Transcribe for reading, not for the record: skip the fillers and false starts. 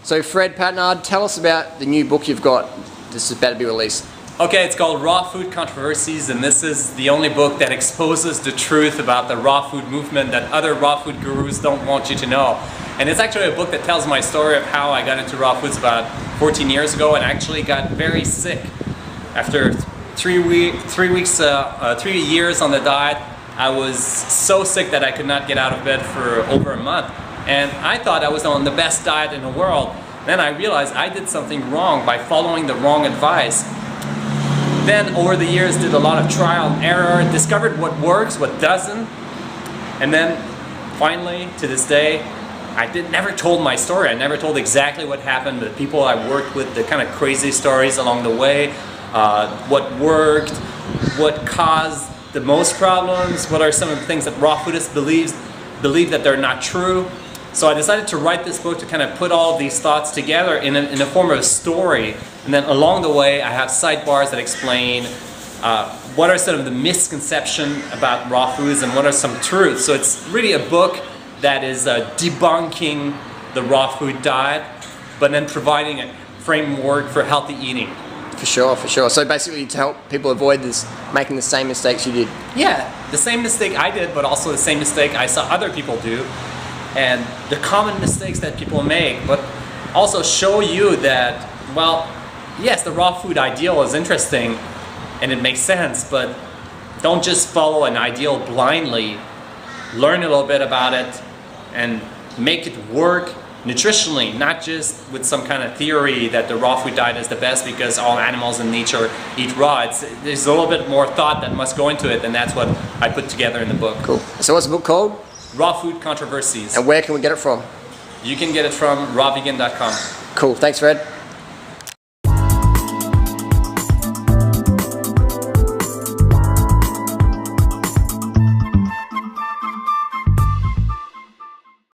So Fred Patnard, tell us about the new book you've got. This is about to be released. Okay, it's called Raw Food Controversies, and this is the only book that exposes the truth about the raw food movement that other raw food gurus don't want you to know. And it's actually a book that tells my story of how I got into raw foods about 14 years ago and actually got very sick. After 3 years on the diet, I was so sick that I could not get out of bed for over a month. And I thought I was on the best diet in the world. Then I realized I did something wrong by following the wrong advice. Then over the years did a lot of trial and error, discovered what works, what doesn't, and then finally to this day I never told my story. I never told exactly what happened, but the people I worked with, the kind of crazy stories along the way, what worked, what caused the most problems, what are some of the things that raw foodists believe that they're not true. So I decided to write this book to kind of put all of these thoughts together in the form of a story. And then along the way, I have sidebars that explain what are some of the misconceptions about raw foods and what are some truths. So it's really a book that is debunking the raw food diet, but then providing a framework for healthy eating. For sure, for sure. So basically to help people avoid making the same mistakes you did. Yeah, the same mistake I did, but also the same mistake I saw other people do. And the common mistakes that people make, but also show you that, well, yes, the raw food ideal is interesting and it makes sense, but don't just follow an ideal blindly. Learn a little bit about it and make it work nutritionally, not just with some kind of theory that the raw food diet is the best because all animals in nature eat raw. There's a little bit more thought that must go into it, and that's what I put together in the book. Cool. So what's the book called? Raw Food Controversies. And where can we get it from? You can get it from rawvegan.com. Cool. Thanks, Fred.